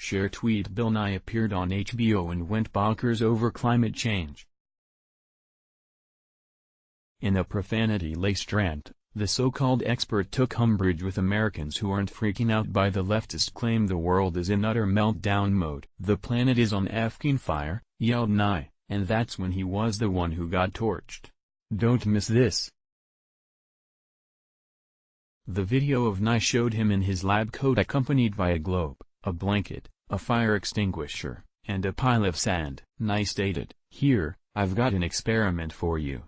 ShareTweetBill Nye appeared on HBO and went bonkers over climate change. In a profanity-laced rant, the so-called expert took umbrage with Americans who aren't freaking out by the leftist claim the world is in utter meltdown mode. "The planet is on f***ing fire," yelled Nye, and that's when he was the one who got torched. Don't miss this. The video of Nye showed him in his lab coat accompanied by a globe, a blanket, a fire extinguisher, and a pile of sand. Nye stated, "Here, I've got an experiment for you.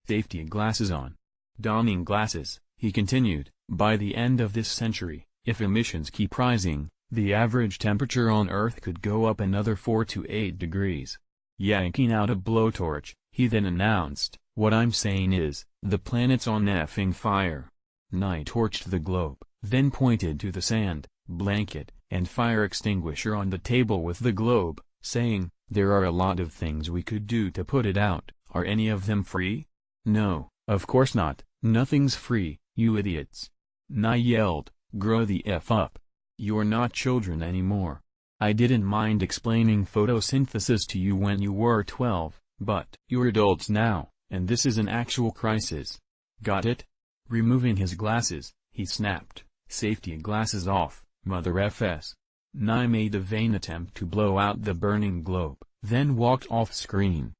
Safety glasses on." Donning glasses, he continued, "By the end of this century, if emissions keep rising, the average temperature on Earth could go up another 4 to 8 degrees. Yanking out a blowtorch, he then announced, "What I'm saying is, the planet's on effing fire." Nye torched the globe, then pointed to the sand, blanket, and fire extinguisher on the table with the globe, saying, "There are a lot of things we could do to put it out. Are any of them free?" "No, of course not, nothing's free, you idiots." Nye yelled, "Grow the F up. You're not children anymore. I didn't mind explaining photosynthesis to you when you were 12, but you're adults now, and this is an actual crisis. Got it?" Removing his glasses, he snapped, "Safety glasses off, mother FS." Nye made a vain attempt to blow out the burning globe, then walked off screen.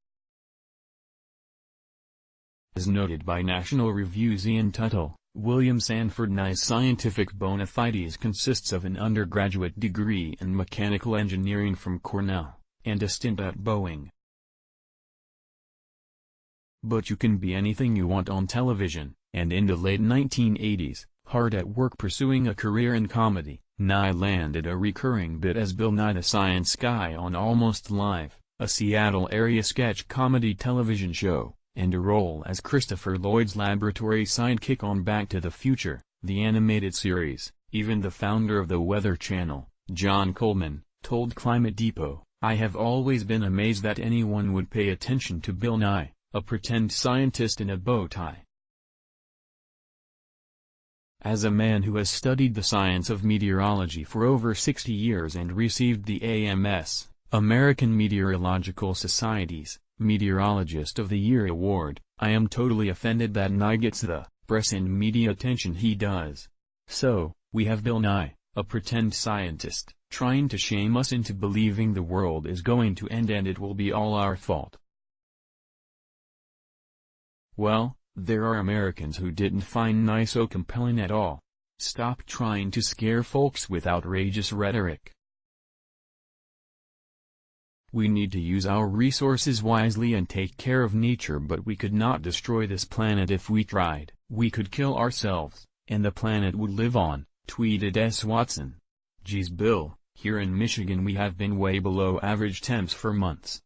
As noted by National Review's Ian Tuttle, William Sanford Nye's scientific bona fides consists of an undergraduate degree in mechanical engineering from Cornell, and a stint at Boeing. But you can be anything you want on television, and in the late 1980s, hard at work pursuing a career in comedy, Nye landed a recurring bit as Bill Nye the Science Guy on Almost Live, a Seattle-area sketch comedy television show, and a role as Christopher Lloyd's laboratory sidekick on Back to the Future, the animated series. Even the founder of the Weather Channel, John Coleman, told Climate Depot, "I have always been amazed that anyone would pay attention to Bill Nye, a pretend scientist in a bow tie." As a man who has studied the science of meteorology for over 60 years and received the AMS, American Meteorological Society's Meteorologist of the Year award, I am totally offended that Nye gets the press and media attention he does. So, we have Bill Nye, a pretend scientist, trying to shame us into believing the world is going to end and it will be all our fault. Well, there are Americans who didn't find Nye so compelling at all. Stop trying to scare folks with outrageous rhetoric. We need to use our resources wisely and take care of nature, but we could not destroy this planet if we tried. We could kill ourselves, and the planet would live on, tweeted S. Watson. Geez Bill, here in Michigan we have been way below average temps for months.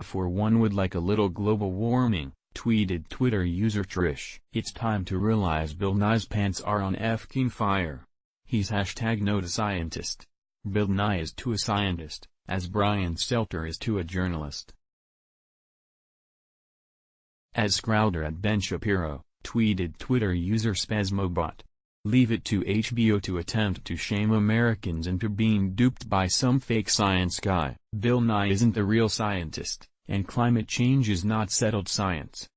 For one would like a little global warming, tweeted Twitter user Trish. It's time to realize Bill Nye's pants are on f***ing fire. He's #not a scientist. Bill Nye is to a scientist, as Brian Stelter is to a journalist. As Crowder at Ben Shapiro, tweeted Twitter user Spasmobot. Leave it to HBO to attempt to shame Americans into being duped by some fake science guy. Bill Nye isn't the real scientist, and climate change is not settled science.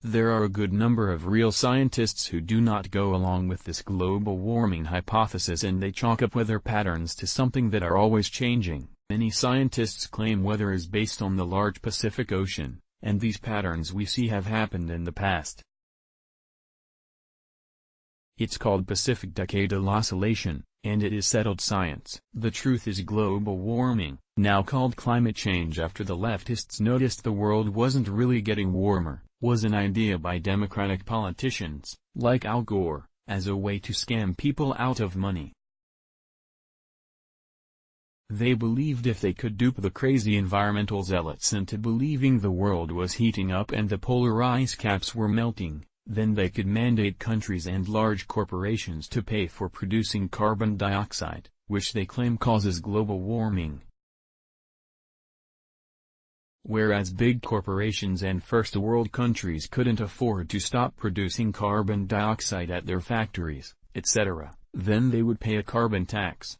There are a good number of real scientists who do not go along with this global warming hypothesis, and they chalk up weather patterns to something that are always changing. Many scientists claim weather is based on the large Pacific Ocean, and these patterns we see have happened in the past. It's called Pacific Decadal Oscillation, and it is settled science. The truth is global warming, now called climate change after the leftists noticed the world wasn't really getting warmer, was an idea by Democratic politicians, like Al Gore, as a way to scam people out of money. They believed if they could dupe the crazy environmental zealots into believing the world was heating up and the polar ice caps were melting, then they could mandate countries and large corporations to pay for producing carbon dioxide, which they claim causes global warming. Whereas big corporations and first-world countries couldn't afford to stop producing carbon dioxide at their factories, etc., then they would pay a carbon tax.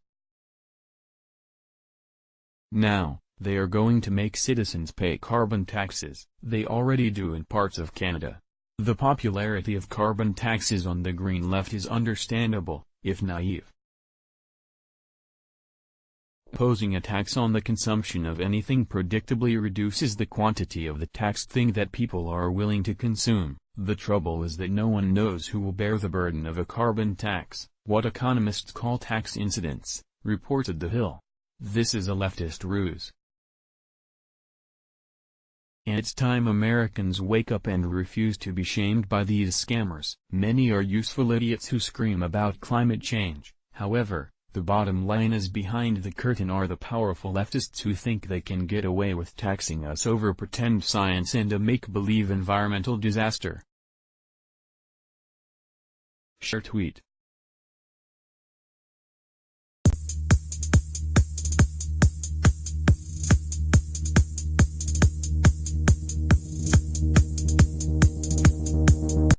Now, they are going to make citizens pay carbon taxes. They already do in parts of Canada. The popularity of carbon taxes on the Green left is understandable, if naive. Imposing a tax on the consumption of anything predictably reduces the quantity of the taxed thing that people are willing to consume. The trouble is that no one knows who will bear the burden of a carbon tax, what economists call tax incidence, reported The Hill. This is a leftist ruse. And it's time Americans wake up and refuse to be shamed by these scammers. Many are useful idiots who scream about climate change. However, the bottom line is behind the curtain are the powerful leftists who think they can get away with taxing us over pretend science and a make-believe environmental disaster. ShareTweet.